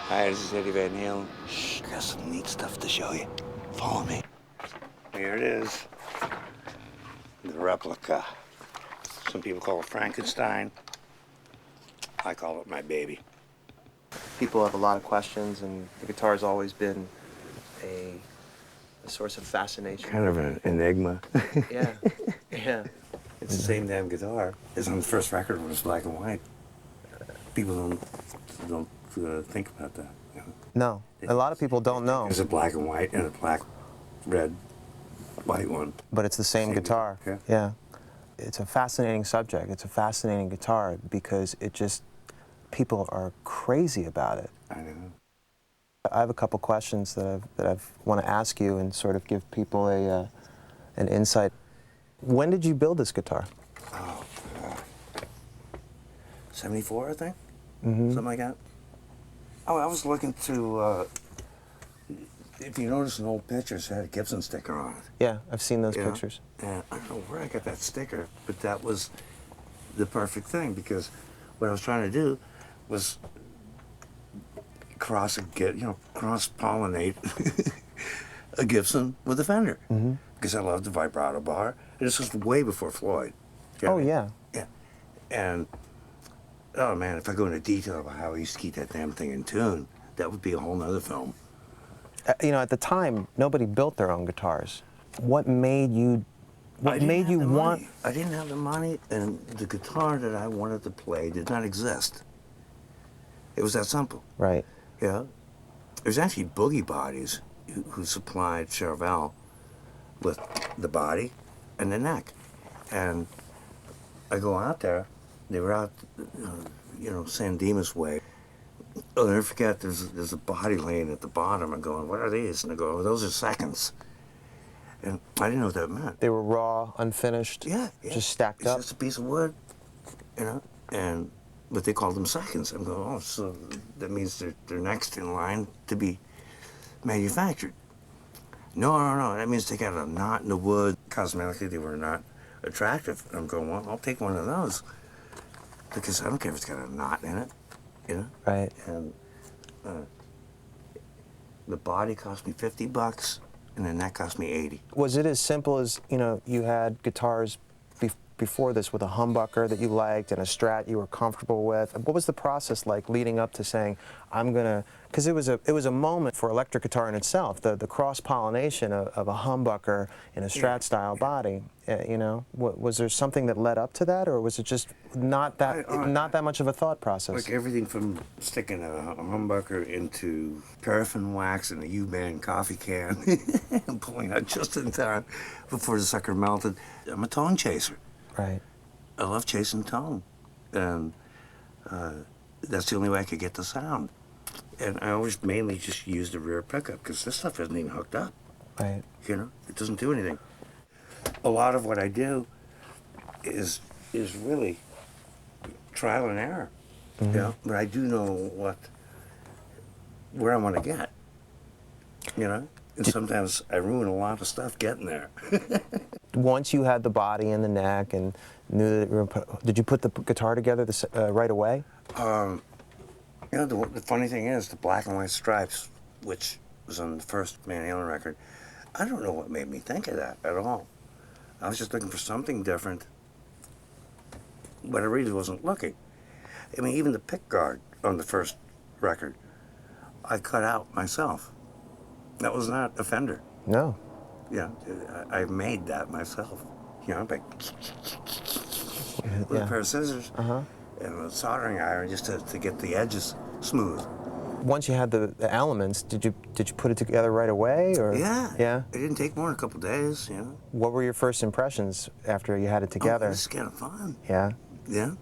Hi, this is Eddie Van Halen. Shh, I got some neat stuff to show you. Follow me. Here it is. The replica. Some people call it Frankenstein. I call it my baby. People have a lot of questions, and the guitar's always been a source of fascination. Kind of an enigma. Yeah, yeah. It's the same damn guitar as on the first record when it was black and white. People don't think about that. You know? No, a lot of people don't know. There's a black and white and a black, red, white one. But it's the same guitar. Yeah. It's a fascinating subject. It's a fascinating guitar because it just, people are crazy about it. I know. I have a couple questions that I want to ask you and sort of give people an insight. When did you build this guitar? Oh, 74, I think? Mm-hmm. Something like that. Oh, I was looking to, if you notice in old pictures, it had a Gibson sticker on it. Yeah, I've seen those Yeah. pictures. And I don't know where I got that sticker, but that was the perfect thing because what I was trying to do was cross-pollinate a Gibson with a Fender. Mm-hmm. Because I loved the vibrato bar. And this was way before Floyd. You know Oh, what I mean? yeah. Yeah. And, oh man, if I go into detail about how I used to keep that damn thing in tune, that would be a whole nother film. You know, at the time, nobody built their own guitars. What made you want? I didn't have the money, and the guitar that I wanted to play did not exist. It was that simple. Right. Yeah. There's actually Boogie Bodies who supplied Charvel with the body and the neck. And I go out there, they were out, San Dimas way. I'll never forget, there's a body laying at the bottom. I'm going, what are these? And I go, oh, those are seconds. And I didn't know what that meant. They were raw, unfinished, Yeah. just stacked it's up. It's just a piece of wood, but they called them seconds. I'm going, oh, so that means they're next in line to be manufactured. No, that means they got a knot in the wood. Cosmetically, they were not attractive. I'm going, well, I'll take one of those because I don't care if it's got a knot in it, Right. And the body cost me $50, and the neck cost me $80. Was it as simple as, you had guitars before this with a humbucker that you liked and a Strat you were comfortable with? What was the process like leading up to saying, I'm gonna, because it was a moment for electric guitar in itself, the cross-pollination of a humbucker in a Strat style body, was there something that led up to that, or was it just not that much of a thought process? Like everything from sticking a humbucker into paraffin wax in a U-band coffee can and pulling out just in time before the sucker melted. I'm a tone chaser. Right. I love chasing tone, and that's the only way I could get the sound. And I always mainly just use the rear pickup because this stuff isn't even hooked up. Right. It doesn't do anything. A lot of what I do is really trial and error. Mm-hmm. But I do know where I want to get. And sometimes I ruin a lot of stuff getting there. Once you had the body and the neck and knew that you were did you put the guitar together right away? The funny thing is, the black and white stripes, which was on the first Van Halen record, I don't know what made me think of that at all. I was just looking for something different, but I really wasn't looking. I mean, even the pick guard on the first record, I cut out myself. That was not a Fender. No. Yeah, I made that myself. Like with a pair of scissors and a soldering iron just to get the edges smooth. Once you had the elements, did you put it together right away, or? Yeah. Yeah. It didn't take more than a couple days. What were your first impressions after you had it together? Oh, this is kind of fun. Yeah. Yeah.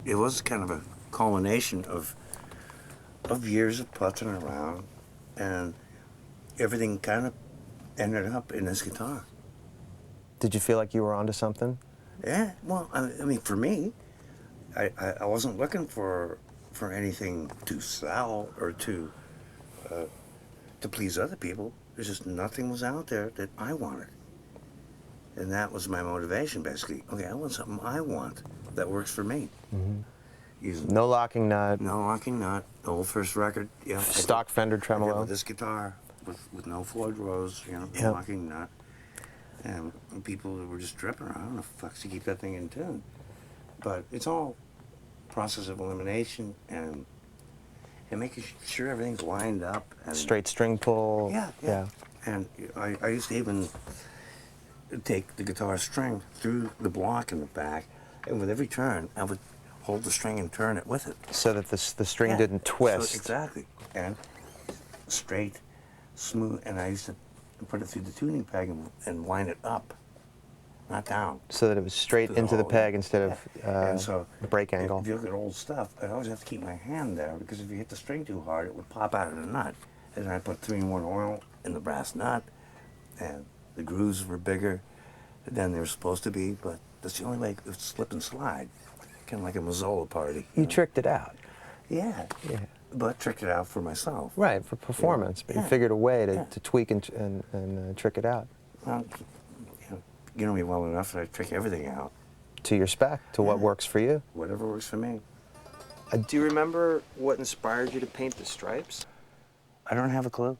It was kind of a culmination of years of putzing around, and everything kind of ended up in this guitar. Did you feel like you were onto something? Yeah. Well, I mean, for me, I wasn't looking for anything to sell or to please other people. There's just nothing was out there that I wanted. And that was my motivation, basically. Okay, I want something I want that works for me. Mm-hmm. using No locking nut. no locking nut. The old first record, yeah. Stock Fender I did tremolo. with this guitar, with no Floyd Rose, you know, no Yep. locking nut. And people were just dripping around. I don't know if fucks to keep that thing in tune. But it's all process of elimination and making sure everything's lined up. And Straight string pull. yeah. And I used to even take the guitar string through the block in the back, and with every turn, I would hold the string and turn it with it. So that the string didn't twist. So, exactly. And straight, smooth, and I used to put it through the tuning peg and line it up, not down. So that it was straight To the into the hole, peg instead of And so, break angle. If you look at old stuff, I always have to keep my hand there, because if you hit the string too hard, it would pop out of the nut. And I put 3-in-1 oil in the brass nut, and the grooves were bigger than they were supposed to be, but that's the only way it would slip and slide, kind of like a Mazzola party. You know? tricked it out. Yeah. But tricked it out for myself. Right, for performance. But you figured a way to tweak and trick it out. Well, you know me well enough that I trick everything out. To your spec, to what works for you. Whatever works for me. Do you remember what inspired you to paint the stripes? I don't have a clue.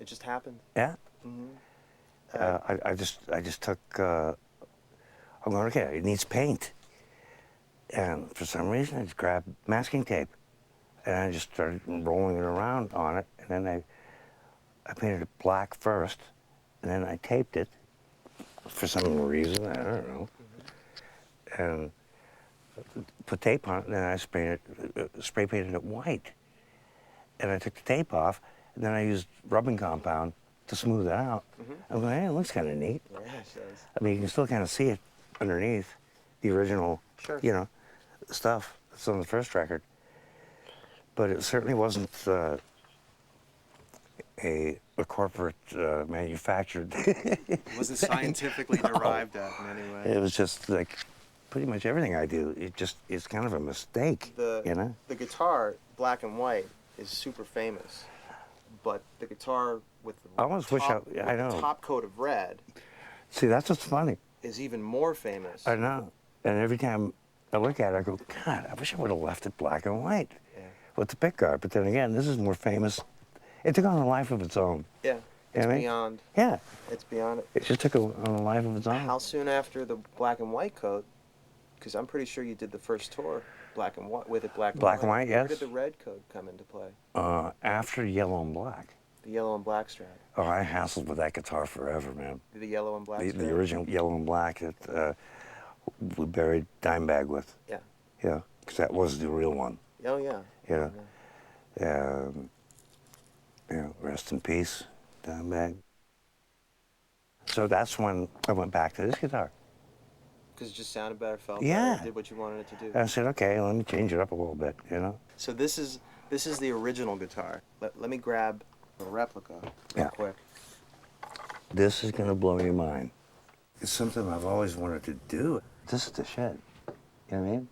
It just happened. Yeah. I just took. I'm going, okay, it needs paint, and for some reason I just grabbed masking tape, and I just started rolling it around on it, and then I painted it black first, and then I taped it for some reason, I don't know, and put tape on it, and then I spray painted it white, and I took the tape off, and then I used rubbing compound to smooth it out. I'm going, hey, it looks kind of neat. Yeah, it does. I mean, you can still kind of see it underneath the original, you know, stuff that's on the first record. But it certainly wasn't a corporate manufactured. It wasn't scientifically derived at in any way. It was just like pretty much everything I do. It's kind of a mistake, you know? The guitar, black and white, is super famous. But the guitar with the I almost wish I know. top coat of red See, that's what's funny. is even more famous. I know. And every time I look at it, I go, God, I wish I would have left it black and white with the pickguard. But then again, this is more famous. It took on a life of its own. Yeah, it's You know what I mean? beyond. Yeah. It's beyond it. It just took on a life of its own. How soon after the black and white coat? Because I'm pretty sure you did the first tour black and white with it black and white. Black and white, yes. Where did the red coat come into play? After Yellow and Black. The yellow and black strap. Oh, I hassled with that guitar forever, man. The yellow and black strap. The original Yellow and Black that we buried Dimebag with. Yeah. Yeah, because that was the real one. Oh yeah. You know. Rest in peace, Dimebag. So that's when I went back to this guitar. Because it just sounded better, felt Yeah. better, did what you wanted it to do. And I said, okay, let me change it up a little bit, you know. So this is the original guitar. Let me grab a replica real quick. This is gonna blow your mind. It's something I've always wanted to do. This is the shit. You know what I mean?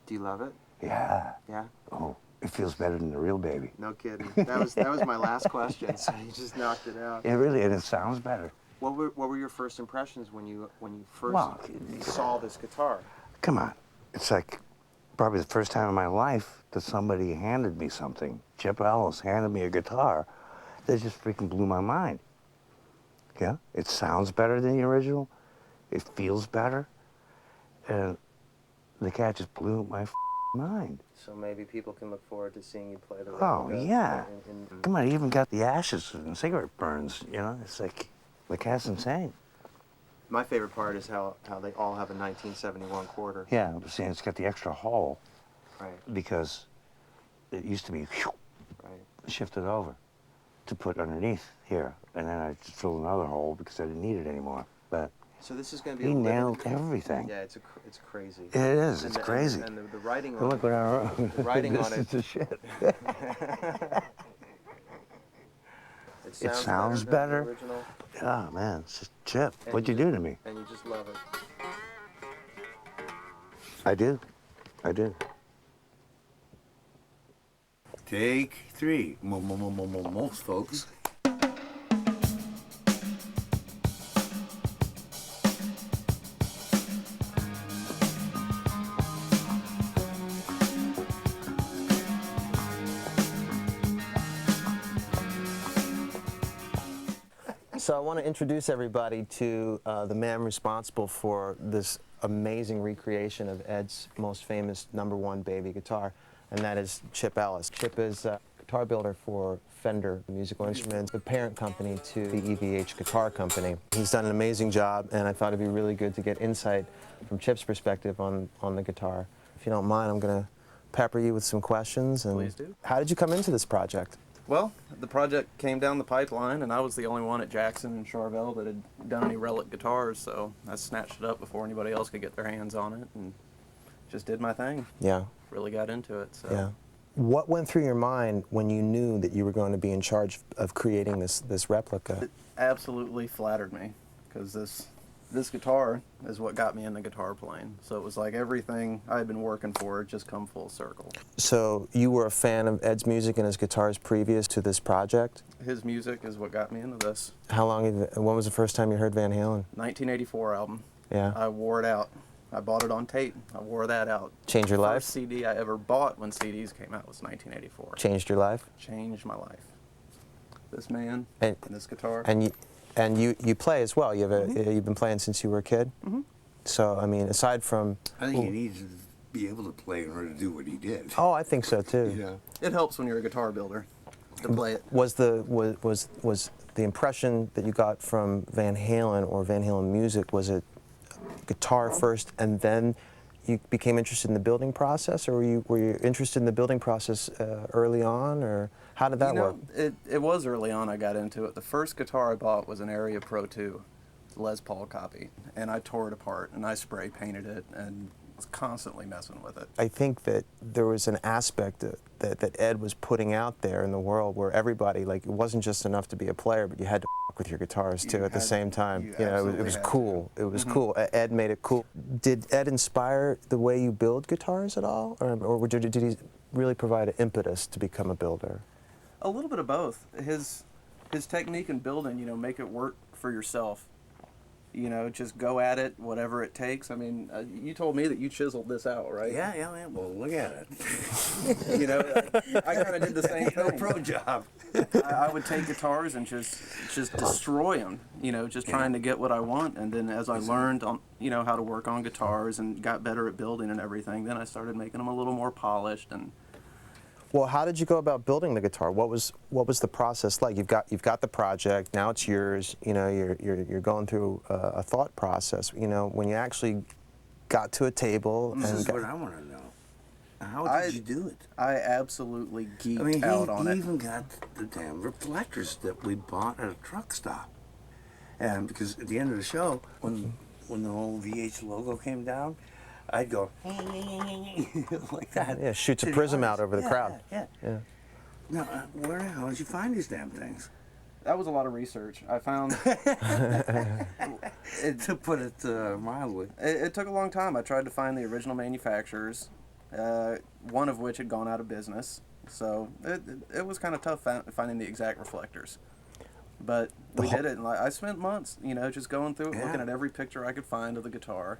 Do you love it? Yeah. Yeah. Oh, it feels better than the real baby. No kidding. That was my last question. So you just knocked it out. It really, and it sounds better. What were your first impressions when you first Well, saw this guitar? Come on. It's like probably the first time in my life that somebody handed me something. Chip Ellis handed me a guitar that just freaking blew my mind. Yeah? It sounds better than the original. It feels better. And the cat just blew my mind. So maybe people can look forward to seeing you play the Oh, replica yeah. in Come on, he even got the ashes and cigarette burns, you know? It's like, the cat's insane. My favorite part is how they all have a 1971 quarter. Yeah, but see, it's got the extra hole. Right. Because it used to be Right. shifted over to put underneath here. And then I just filled another hole because I didn't need it anymore. But So this is going to be he a limited- nailed everything. Yeah, it's crazy. It is, And it's crazy. And the writing But on look what I wrote. The writing This on it. is the shit. It sounds than better. the original, Oh, man, it's just Chip. And What'd you do to me? and you just love it. I do. I do. Take 3. Most folks. So I want to introduce everybody to the man responsible for this amazing recreation of Ed's most famous #1 baby guitar, and that is Chip Ellis. Chip is a guitar builder for Fender Musical Instruments, the parent company to the EVH Guitar Company. He's done an amazing job, and I thought it'd be really good to get insight from Chip's perspective on the guitar. If you don't mind, I'm going to pepper you with some questions. And Please do. how did you come into this project? Well, the project came down the pipeline, and I was the only one at Jackson and Charvel that had done any relic guitars, so I snatched it up before anybody else could get their hands on it, and just did my thing. Yeah. Really got into it. So. Yeah. What went through your mind when you knew that you were going to be in charge of creating this replica? It absolutely flattered me, because this guitar is what got me into guitar playing. So it was like everything I had been working for just come full circle. So you were a fan of Ed's music and his guitars previous to this project? His music is what got me into this. How long, when was the first time you heard Van Halen? 1984 album. Yeah. I wore it out. I bought it on tape. I wore that out. Changed your life? First CD I ever bought when CDs came out was 1984. Changed your life? Changed my life. This man And this guitar. And you play as well. You've been playing since you were a kid. Mm-hmm. So I mean, aside from I think you need to be able to play in order to do what he did. oh, I think so too. Yeah. It helps when you're a guitar builder to play it. Was the impression that you got from Van Halen or Van Halen music, was it guitar first and then you became interested in the building process, or were you interested in the building process early on, or how did that work? It was early on I got into it. The first guitar I bought was an Area Pro 2, Les Paul copy, and I tore it apart and I spray painted it and was constantly messing with it. I think that there was an aspect that Ed was putting out there in the world where everybody, like, it wasn't just enough to be a player, but you had to f with your guitars too at the same time. You know, it was cool. It was cool. Ed made it cool. Did Ed inspire the way you build guitars at all, or did he really provide an impetus to become a builder? A little bit of both. His technique in building, you know, make it work for yourself. You know, just go at it, whatever it takes. I mean, you told me that you chiseled this out, right? Yeah. Well, look at it. You know, I kind of did the same thing. No pro job. I would take guitars and just destroy them. You know, just trying to get what I want. And then as I learned, you know, how to work on guitars and got better at building and everything, then I started making them a little more polished. And well, how did you go about building the guitar? What was the process like? You've got the project, now it's yours. You know, you're going through a thought process. You know, when you actually got to a table This and is what I want to know. How did you do it? I absolutely geeked I mean, out on he it. even got the damn reflectors that we bought at a truck stop. And because at the end of the show, when the whole VH logo came down, I'd go like that. yeah, shoots a prism out over the crowd. Yeah. Now, where the hell did you find these damn things? That was a lot of research. I found To put it mildly. it took a long time. I tried to find the original manufacturers, one of which had gone out of business. So it was kind of tough finding the exact reflectors. But we did it. And I spent months, you know, just going through it, looking at every picture I could find of the guitar.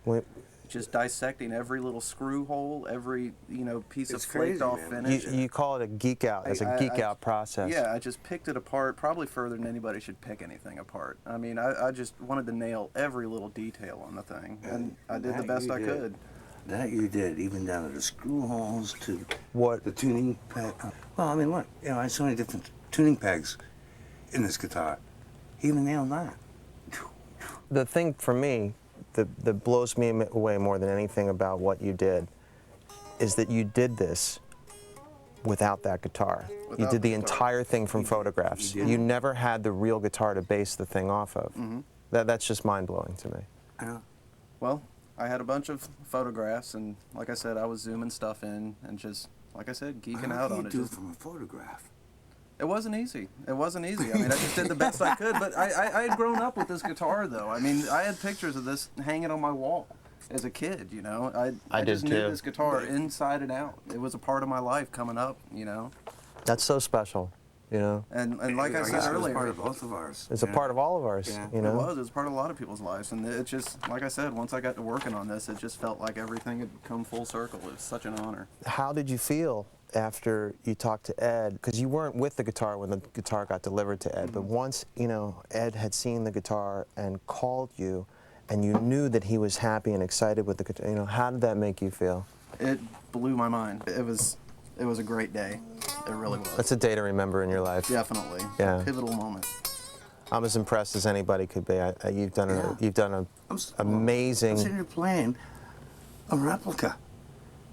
Just dissecting every little screw hole, every, you know, piece of flaked off finish. You call it a geek out. It's a geek out process. Yeah, I just picked it apart, probably further than anybody should pick anything apart. I mean, I just wanted to nail every little detail on the thing, and I did the best I could. That you did, even down to the screw holes, to What the tuning peg. Well, I mean, look, you know, I had so many different tuning pegs in this guitar. He even nailed that. the thing for me that blows me away more than anything about what you did is that you did this without that guitar. You did the entire thing from photographs. You never had the real guitar to base the thing off of. That's just mind-blowing to me. Well, I had a bunch of photographs, and like I said, I was zooming stuff in and just, like I said, geeking out on it. Do it from a photograph. It wasn't easy. It wasn't easy. I mean, I just did the best I could, but I had grown up with this guitar, though. I mean, I had pictures of this hanging on my wall as a kid, you know. I just knew this guitar inside and out. It was a part of my life coming up, you know. That's so special, you know. And like I said earlier, it's part of both of ours. It's a part of all of ours, you know. It was part of a lot of people's lives, and it just, like I said, once I got to working on this, it just felt like everything had come full circle. It was such an honor. How did you feel after you talked to Ed, because you weren't with the guitar when the guitar got delivered to Ed, but once, you know, Ed had seen the guitar and called you, and you knew that he was happy and excited with the guitar, you know, how did that make you feel? It blew my mind. It was a great day. It really was. That's a day to remember in your life. Definitely. Yeah. A pivotal moment. I'm as impressed as anybody could be. You've done Yeah. you've done an I'm amazing. sitting here playing a replica,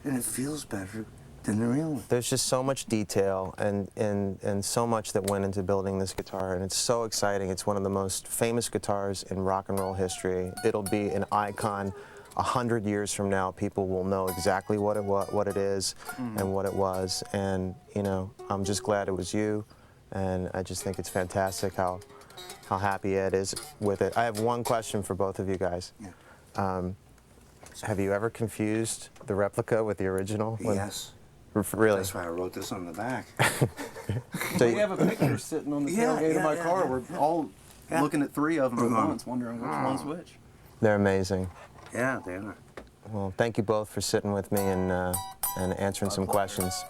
and it feels better than the real one. There's just so much detail and so much that went into building this guitar, and it's so exciting. It's one of the most famous guitars in rock and roll history. It'll be an icon. 100 years from now, people will know exactly what it is and what it was. And you know, I'm just glad it was you, and I just think it's fantastic how happy Ed is with it. I have one question for both of you guys. Yeah. Have you ever confused the replica with the original? Yes. Really? That's why I wrote this on the back. So We have a picture sitting on the Yeah, tailgate of my yeah, car. yeah. We're all Yeah. looking at 3 of them at Mhm. once, wondering which one's which. They're amazing. Yeah, they are. Well, thank you both for sitting with me and answering My some pleasure. questions.